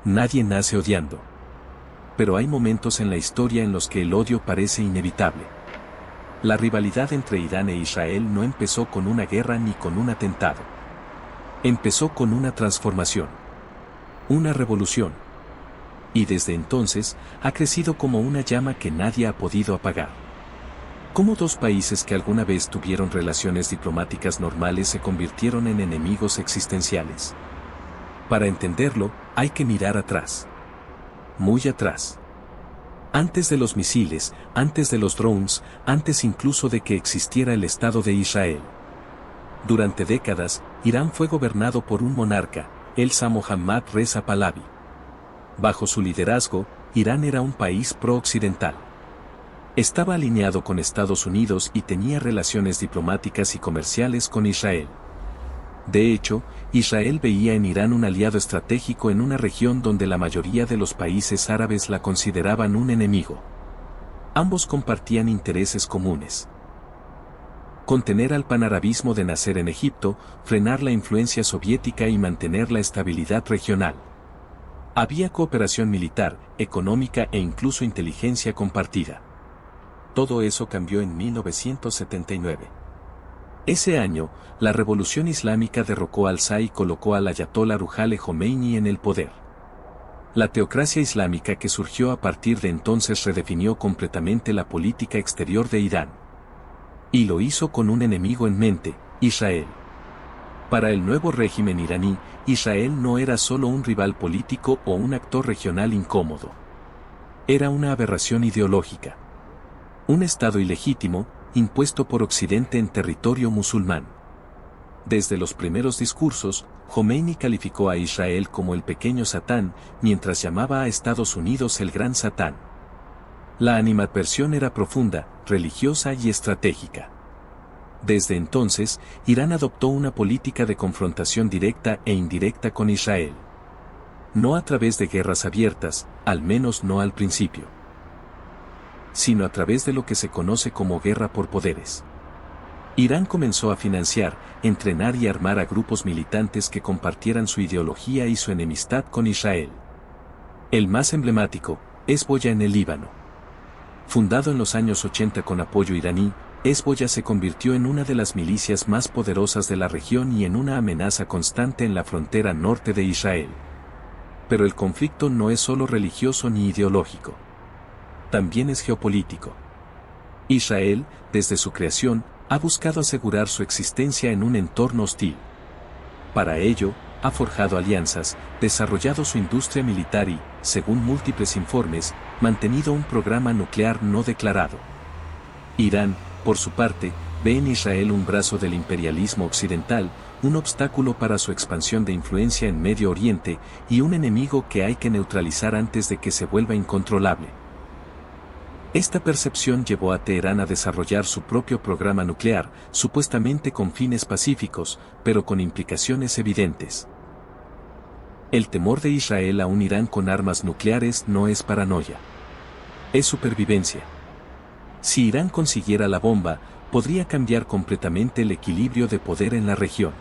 Nadie nace odiando. Pero hay momentos en la historia en los que el odio parece inevitable. La rivalidad entre Irán e Israel no empezó con una guerra ni con un atentado. Empezó con una transformación. Una revolución. Y desde entonces, ha crecido como una llama que nadie ha podido apagar. Cómo dos países que alguna vez tuvieron relaciones diplomáticas normales se convirtieron en enemigos existenciales. Para entenderlo, hay que mirar atrás. Muy atrás. Antes de los misiles, antes de los drones, antes incluso de que existiera el Estado de Israel. Durante décadas, Irán fue gobernado por un monarca, el Shah Mohammad Reza Pahlavi. Bajo su liderazgo, Irán era un país pro-occidental. Estaba alineado con Estados Unidos y tenía relaciones diplomáticas y comerciales con Israel. De hecho, Israel veía en Irán un aliado estratégico en una región donde la mayoría de los países árabes la consideraban un enemigo. Ambos compartían intereses comunes. Contener al panarabismo de nacer en Egipto, frenar la influencia soviética y mantener la estabilidad regional. Había cooperación militar, económica e incluso inteligencia compartida. Todo eso cambió en 1979. Ese año, la revolución islámica derrocó al Shah y colocó al ayatolá Ruhollah Jomeini en el poder. La teocracia islámica que surgió a partir de entonces redefinió completamente la política exterior de Irán. Y lo hizo con un enemigo en mente, Israel. Para el nuevo régimen iraní, Israel no era solo un rival político o un actor regional incómodo. Era una aberración ideológica. Un estado ilegítimo, impuesto por Occidente en territorio musulmán. Desde los primeros discursos, Jomeini calificó a Israel como el pequeño Satán, mientras llamaba a Estados Unidos el gran Satán. La animadversión era profunda, religiosa y estratégica. Desde entonces, Irán adoptó una política de confrontación directa e indirecta con Israel. No a través de guerras abiertas, al menos no al principio, sino a través de lo que se conoce como guerra por poderes. Irán comenzó a financiar, entrenar y armar a grupos militantes que compartieran su ideología y su enemistad con Israel. El más emblemático, Hezbollah en el Líbano. Fundado en los años 80 con apoyo iraní, Hezbollah se convirtió en una de las milicias más poderosas de la región y en una amenaza constante en la frontera norte de Israel. Pero el conflicto no es solo religioso ni ideológico. También es geopolítico. Israel, desde su creación, ha buscado asegurar su existencia en un entorno hostil. Para ello, ha forjado alianzas, desarrollado su industria militar y, según múltiples informes, mantenido un programa nuclear no declarado. Irán, por su parte, ve en Israel un brazo del imperialismo occidental, un obstáculo para su expansión de influencia en Medio Oriente y un enemigo que hay que neutralizar antes de que se vuelva incontrolable. Esta percepción llevó a Teherán a desarrollar su propio programa nuclear, supuestamente con fines pacíficos, pero con implicaciones evidentes. El temor de Israel a un Irán con armas nucleares no es paranoia. Es supervivencia. Si Irán consiguiera la bomba, podría cambiar completamente el equilibrio de poder en la región.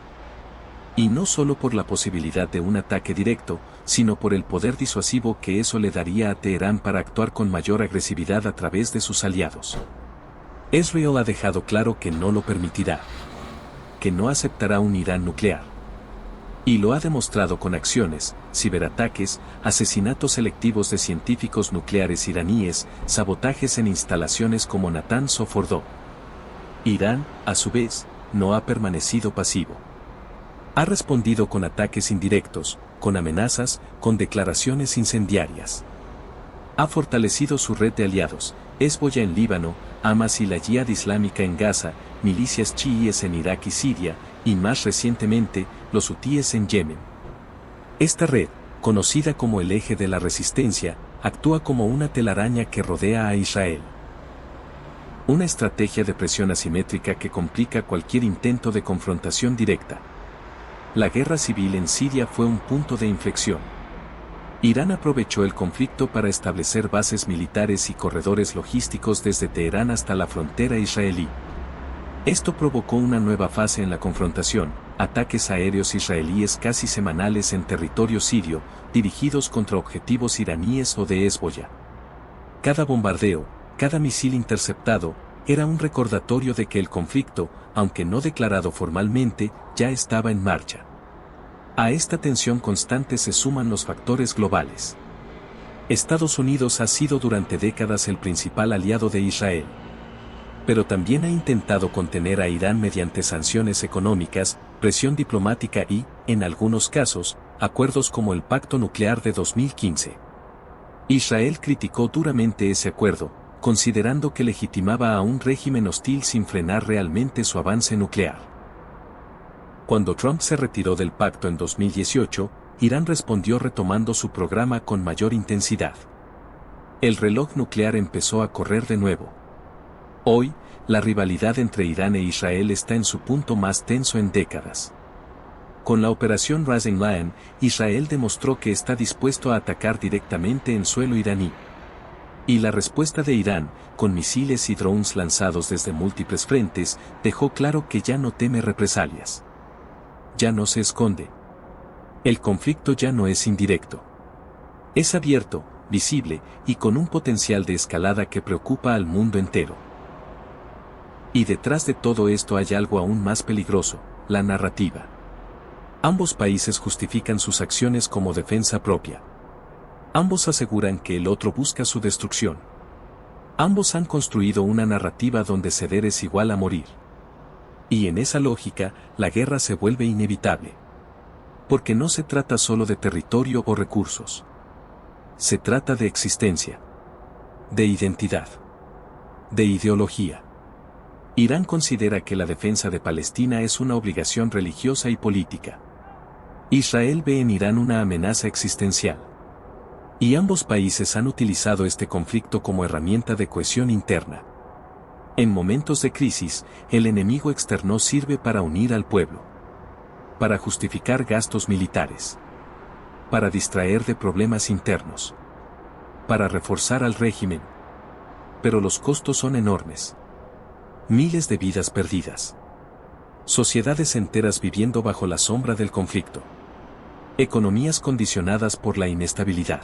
Y no solo por la posibilidad de un ataque directo, sino por el poder disuasivo que eso le daría a Teherán para actuar con mayor agresividad a través de sus aliados. Israel ha dejado claro que no lo permitirá. Que no aceptará un Irán nuclear. Y lo ha demostrado con acciones, ciberataques, asesinatos selectivos de científicos nucleares iraníes, sabotajes en instalaciones como Natanz o Fordow. Irán, a su vez, no ha permanecido pasivo. Ha respondido con ataques indirectos, con amenazas, con declaraciones incendiarias. Ha fortalecido su red de aliados, Hezbollah en Líbano, Hamas y la Yihad Islámica en Gaza, milicias chiíes en Irak y Siria, y más recientemente, los hutíes en Yemen. Esta red, conocida como el eje de la resistencia, actúa como una telaraña que rodea a Israel. Una estrategia de presión asimétrica que complica cualquier intento de confrontación directa. La guerra civil en Siria fue un punto de inflexión. Irán aprovechó el conflicto para establecer bases militares y corredores logísticos desde Teherán hasta la frontera israelí. Esto provocó una nueva fase en la confrontación, ataques aéreos israelíes casi semanales en territorio sirio, dirigidos contra objetivos iraníes o de Hezbollah. Cada bombardeo, cada misil interceptado, era un recordatorio de que el conflicto, aunque no declarado formalmente, ya estaba en marcha. A esta tensión constante se suman los factores globales. Estados Unidos ha sido durante décadas el principal aliado de Israel. Pero también ha intentado contener a Irán mediante sanciones económicas, presión diplomática y, en algunos casos, acuerdos como el Pacto Nuclear de 2015. Israel criticó duramente ese acuerdo, considerando que legitimaba a un régimen hostil sin frenar realmente su avance nuclear. Cuando Trump se retiró del pacto en 2018, Irán respondió retomando su programa con mayor intensidad. El reloj nuclear empezó a correr de nuevo. Hoy, la rivalidad entre Irán e Israel está en su punto más tenso en décadas. Con la operación Rising Lion, Israel demostró que está dispuesto a atacar directamente en suelo iraní. Y la respuesta de Irán, con misiles y drones lanzados desde múltiples frentes, dejó claro que ya no teme represalias. Ya no se esconde. El conflicto ya no es indirecto. Es abierto, visible, y con un potencial de escalada que preocupa al mundo entero. Y detrás de todo esto hay algo aún más peligroso, la narrativa. Ambos países justifican sus acciones como defensa propia. Ambos aseguran que el otro busca su destrucción. Ambos han construido una narrativa donde ceder es igual a morir. Y en esa lógica, la guerra se vuelve inevitable. Porque no se trata solo de territorio o recursos. Se trata de existencia. De identidad. De ideología. Irán considera que la defensa de Palestina es una obligación religiosa y política. Israel ve en Irán una amenaza existencial. Y ambos países han utilizado este conflicto como herramienta de cohesión interna. En momentos de crisis, el enemigo externo sirve para unir al pueblo. Para justificar gastos militares. Para distraer de problemas internos. Para reforzar al régimen. Pero los costos son enormes. Miles de vidas perdidas. Sociedades enteras viviendo bajo la sombra del conflicto. Economías condicionadas por la inestabilidad.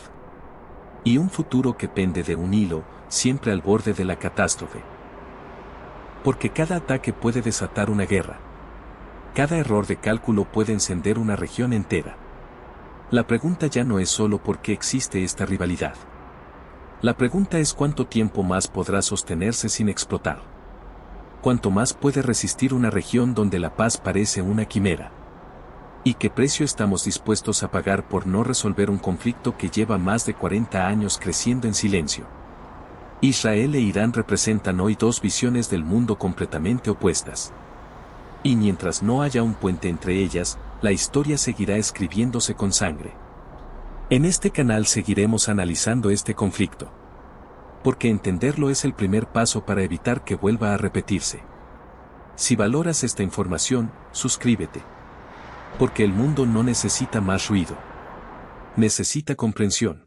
Y un futuro que pende de un hilo, siempre al borde de la catástrofe. Porque cada ataque puede desatar una guerra. Cada error de cálculo puede encender una región entera. La pregunta ya no es solo por qué existe esta rivalidad. La pregunta es cuánto tiempo más podrá sostenerse sin explotar. Cuánto más puede resistir una región donde la paz parece una quimera. ¿Y qué precio estamos dispuestos a pagar por no resolver un conflicto que lleva más de 40 años creciendo en silencio? Israel e Irán representan hoy dos visiones del mundo completamente opuestas. Y mientras no haya un puente entre ellas, la historia seguirá escribiéndose con sangre. En este canal seguiremos analizando este conflicto. Porque entenderlo es el primer paso para evitar que vuelva a repetirse. Si valoras esta información, suscríbete. Porque el mundo no necesita más ruido. Necesita comprensión.